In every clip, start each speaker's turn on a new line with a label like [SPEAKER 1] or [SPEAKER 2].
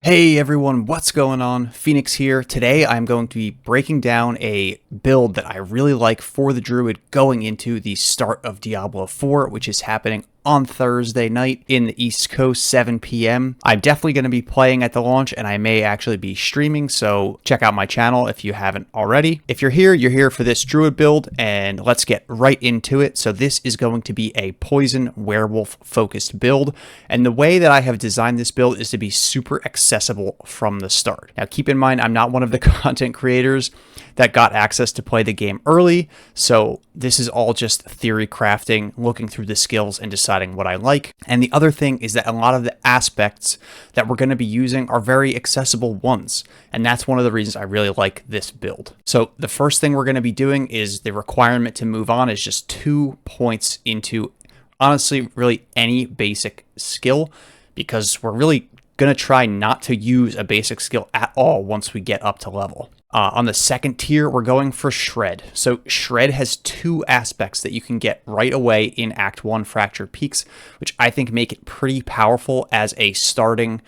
[SPEAKER 1] Hey everyone, what's going on? Phoenix here. Today I'm going to be breaking down a build that I really like for the Druid going into the start of Diablo 4, which is happening on Thursday night in the East Coast, 7 p.m. I'm definitely going to be playing at the launch, and I may actually be streaming, so check out my channel if you haven't already. If you're here for this Druid build, and let's get right into it. So this is going to be a Poison Werewolf focused build, and the way that I have designed this build is to be super accessible from the start. Now keep in mind, I'm not one of the content creators that got access to play the game early, so this is all just theory crafting, looking through the skills and deciding what I like. And the other thing is that a lot of the aspects that we're going to be using are very accessible ones, and that's one of the reasons I really like this build. So the first thing we're going to be doing is the requirement to move on is just 2 points into, honestly, really any basic skill, because we're really going to try not to use a basic skill at all once we get up to level. On the second tier, we're going for Shred. So Shred has 2 aspects that you can get right away in Act 1 Fractured Peaks, which I think make it pretty powerful as a starting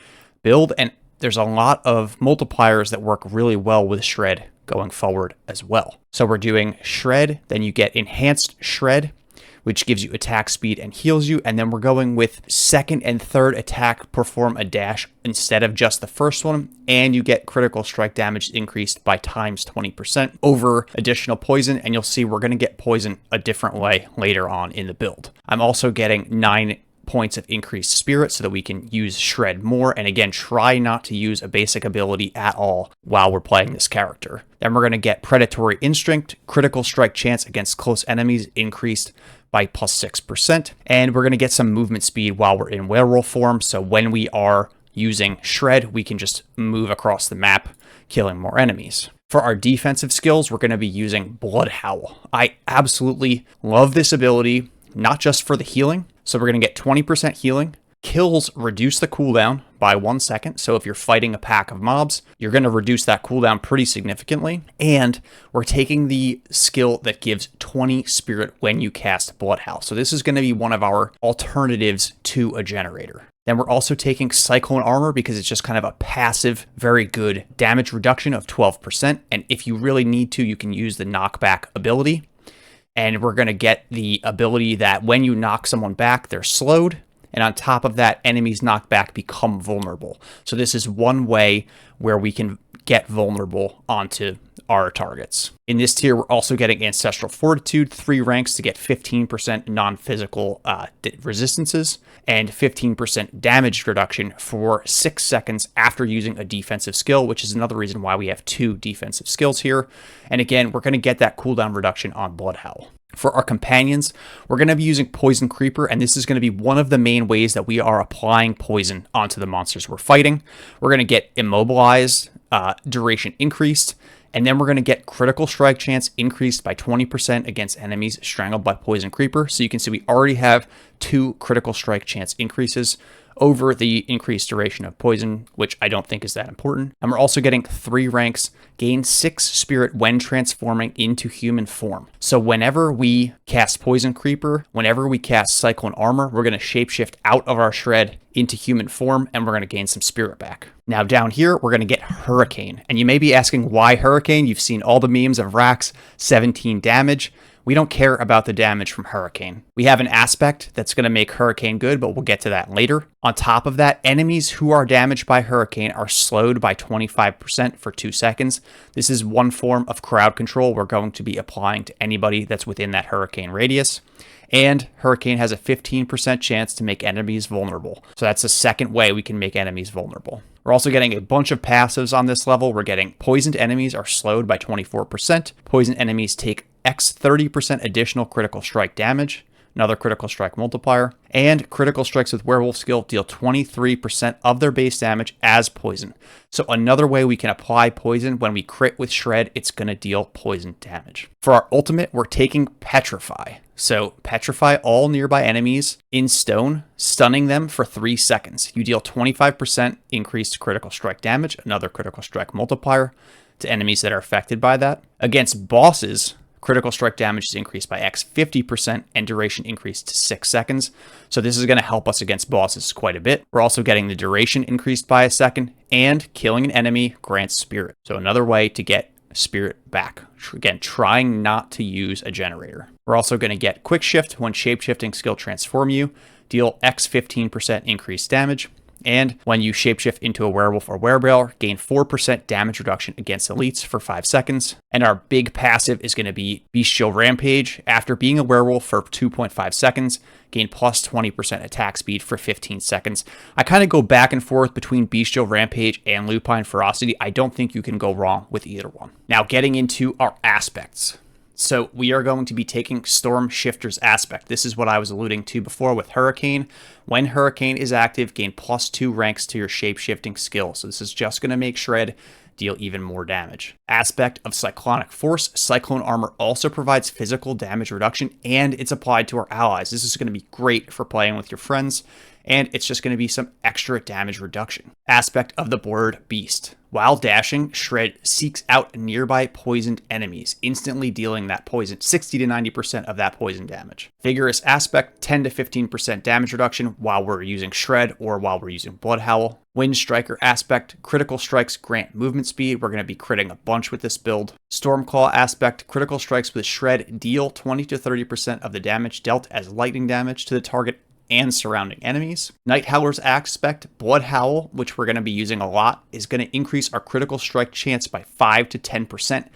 [SPEAKER 1] build, and there's a lot of multipliers that work really well with Shred going forward as well. So we're doing Shred, then you get Enhanced Shred, which gives you attack speed and heals you, and then we're going with second and third attack perform a dash instead of just the first one, and you get critical strike damage increased by times 20% over additional poison, and you'll see we're going to get poison a different way later on in the build. I'm also getting 9 points of increased spirit so that we can use Shred more, and again, try not to use a basic ability at all while we're playing this character. Then we're going to get predatory instinct, critical strike chance against close enemies increased by plus 6%, and we're going to get some movement speed while we're in werewolf form, so when we are using Shred, we can just move across the map, killing more enemies. For our defensive skills, we're going to be using Blood Howl. I absolutely love this ability, not just for the healing, so we're going to get 20% healing. Kills reduce the cooldown by 1 second, so if you're fighting a pack of mobs, you're going to reduce that cooldown pretty significantly, and we're taking the skill that gives 20 spirit when you cast Blood Howl. So this is going to be one of our alternatives to a generator. Then we're also taking Cyclone Armor because it's just kind of a passive, very good damage reduction of 12%, and if you really need to, you can use the knockback ability, and we're going to get the ability that when you knock someone back, they're slowed, and on top of that, enemies knocked back become vulnerable. So this is one way where we can get vulnerable onto our targets. In this tier, we're also getting Ancestral Fortitude, 3 ranks to get 15% non-physical resistances and 15% damage reduction for 6 seconds after using a defensive skill, which is another reason why we have 2 defensive skills here. And again, we're going to get that cooldown reduction on Blood Howl. For our companions, we're going to be using Poison Creeper, and this is going to be one of the main ways that we are applying poison onto the monsters we're fighting. We're going to get Immobilized, duration increased, and then we're going to get critical strike chance increased by 20% against enemies strangled by Poison Creeper. So you can see we already have 2 critical strike chance increases over the increased duration of poison, which I don't think is that important. And we're also getting 3 ranks, gain 6 spirit when transforming into human form. So whenever we cast Poison Creeper, whenever we cast Cyclone Armor, we're going to shapeshift out of our Shred into human form, and we're going to gain some spirit back. Now down here, we're going to get Hurricane. And you may be asking why Hurricane? You've seen all the memes of Rax, 17 damage. We don't care about the damage from Hurricane. We have an aspect that's going to make Hurricane good, but we'll get to that later. On top of that, enemies who are damaged by Hurricane are slowed by 25% for 2 seconds. This is one form of crowd control we're going to be applying to anybody that's within that Hurricane radius. And Hurricane has a 15% chance to make enemies vulnerable. So that's the second way we can make enemies vulnerable. We're also getting a bunch of passives on this level. We're getting Poisoned enemies are slowed by 24%. Poisoned enemies take X 30% additional critical strike damage, another critical strike multiplier, and critical strikes with Werewolf skill deal 23% of their base damage as poison. So another way we can apply poison, when we crit with Shred, it's going to deal poison damage. For our ultimate, we're taking Petrify. So petrify all nearby enemies in stone, stunning them for 3 seconds. You deal 25% increased critical strike damage, another critical strike multiplier to enemies that are affected by that. Against bosses, Critical strike damage is increased by X 50% and duration increased to 6 seconds. So this is going to help us against bosses quite a bit. We're also getting the duration increased by a second, and killing an enemy grants spirit. So another way to get spirit back. Again, trying not to use a generator. We're also going to get quick shift when shapeshifting skill transform you. Deal X 15% increased damage. And when you shapeshift into a werewolf or werebear, gain 4% damage reduction against elites for 5 seconds. And our big passive is going to be Bestial Rampage. After being a werewolf for 2.5 seconds, gain plus 20% attack speed for 15 seconds. I kind of go back and forth between Bestial Rampage and Lupine Ferocity. I don't think you can go wrong with either one. Now getting into our aspects. So we are going to be taking Storm Shifter's aspect. This is what I was alluding to before with Hurricane. When Hurricane is active, gain plus 2 ranks to your shape-shifting skill. So this is just going to make Shred deal even more damage. Aspect of Cyclonic Force. Cyclone Armor also provides physical damage reduction, and it's applied to our allies. This is going to be great for playing with your friends, and it's just going to be some extra damage reduction. Aspect of the Blurred Beast. While dashing, Shred seeks out nearby poisoned enemies, instantly dealing that poison 60 to 90% of that poison damage. Vigorous Aspect, 10 to 15% damage reduction while we're using Shred or while we're using Blood Howl. Wind Striker Aspect, critical strikes grant movement speed. We're going to be critting a bunch with this build. Stormclaw Aspect, critical strikes with Shred deal 20 to 30% of the damage dealt as lightning damage to the target and surrounding enemies. Night Howler's Aspect, Blood Howl, which we're going to be using a lot, is going to increase our critical strike chance by 5 to 10%,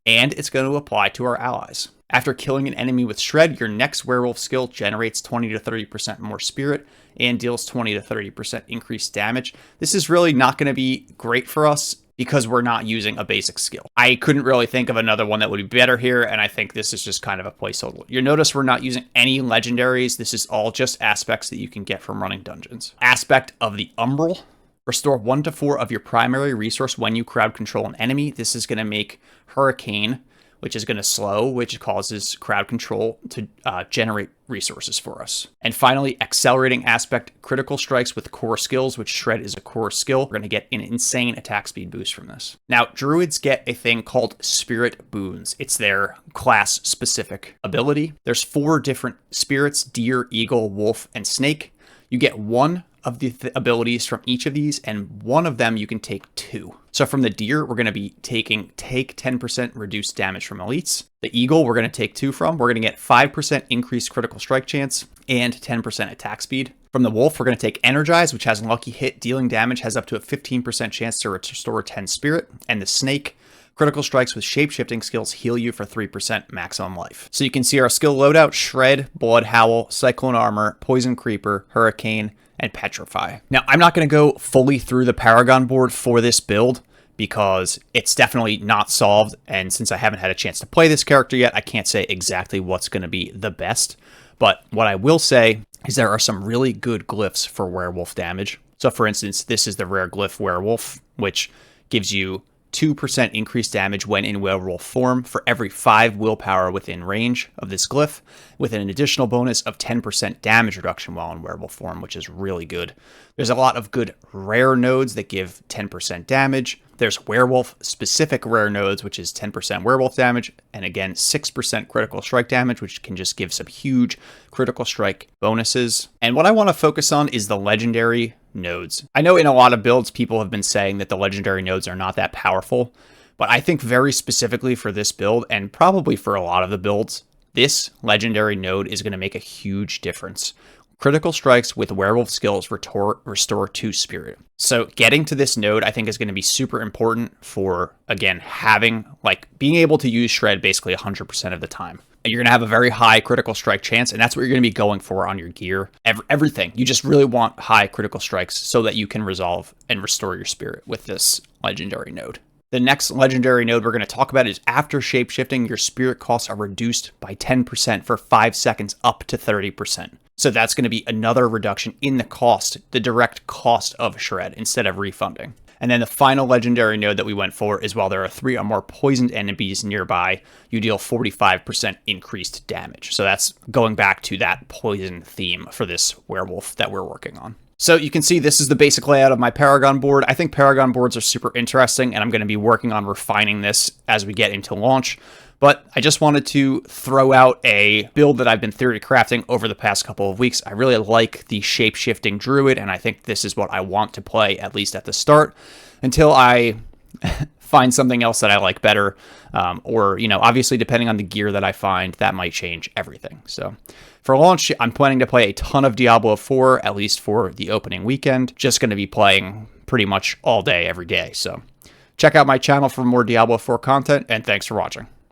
[SPEAKER 1] and it's going to apply to our allies. After killing an enemy with Shred, your next werewolf skill generates 20 to 30% more spirit and deals 20 to 30% increased damage. This is really not going to be great for us because we're not using a basic skill. I couldn't really think of another one that would be better here, and I think this is just kind of a placeholder. You'll notice we're not using any legendaries. This is all just aspects that you can get from running dungeons. Aspect of the Umbral. Restore 1 to 4 of your primary resource when you crowd control an enemy. This is going to make Hurricane, which is going to slow, which causes crowd control to generate resources for us. And finally, Accelerating Aspect, critical strikes with core skills, which Shred is a core skill. We're going to get an insane attack speed boost from this. Now, Druids get a thing called Spirit Boons. It's their class-specific ability. There's 4 different spirits: Deer, Eagle, Wolf, and Snake. You get 1 of the abilities from each of these, and 1 of them you can take 2. So from the Deer, we're going to be taking take 10% reduced damage from elites. The Eagle, we're going to take 2 from. We're going to get 5% increased critical strike chance and 10% attack speed. From the Wolf, we're going to take Energize, which has Lucky Hit. Dealing damage has up to a 15% chance to restore 10 spirit. And the Snake, critical strikes with shape-shifting skills heal you for 3% maximum life. So you can see our skill loadout: Shred, Blood Howl, Cyclone Armor, Poison Creeper, Hurricane, and Petrify. Now, I'm not going to go fully through the Paragon board for this build because it's definitely not solved, and since I haven't had a chance to play this character yet, I can't say exactly what's going to be the best. But what I will say is there are some really good glyphs for werewolf damage. So for instance, this is the rare glyph Werewolf, which gives you 2% increased damage when in werewolf form for every 5 willpower within range of this glyph, with an additional bonus of 10% damage reduction while in werewolf form, which is really good. There's a lot of good rare nodes that give 10% damage. There's werewolf-specific rare nodes, which is 10% werewolf damage, and again, 6% critical strike damage, which can just give some huge critical strike bonuses. And what I want to focus on is the legendary nodes. I know in a lot of builds, people have been saying that the legendary nodes are not that powerful, but I think very specifically for this build, and probably for a lot of the builds, this legendary node is going to make a huge difference. Critical strikes with werewolf skills restore 2 spirit. So getting to this node, I think, is going to be super important for, again, being able to use Shred basically 100% of the time. You're going to have a very high critical strike chance, and that's what you're going to be going for on your gear. Everything. You just really want high critical strikes so that you can resolve and restore your spirit with this legendary node. The next legendary node we're going to talk about is after shapeshifting, your spirit costs are reduced by 10% for 5 seconds up to 30%. So that's going to be another reduction in the cost, the direct cost of Shred, instead of refunding. And then the final legendary node that we went for is while there are 3 or more poisoned enemies nearby, you deal 45% increased damage. So that's going back to that poison theme for this werewolf that we're working on. So you can see this is the basic layout of my Paragon board. I think Paragon boards are super interesting, and I'm going to be working on refining this as we get into launch. But I just wanted to throw out a build that I've been theory crafting over the past couple of weeks. I really like the shape-shifting Druid, and I think this is what I want to play, at least at the start, until I find something else that I like better. Or, obviously, depending on the gear that I find, that might change everything. So for launch, I'm planning to play a ton of Diablo 4, at least for the opening weekend. Just going to be playing pretty much all day, every day. So check out my channel for more Diablo 4 content, and thanks for watching.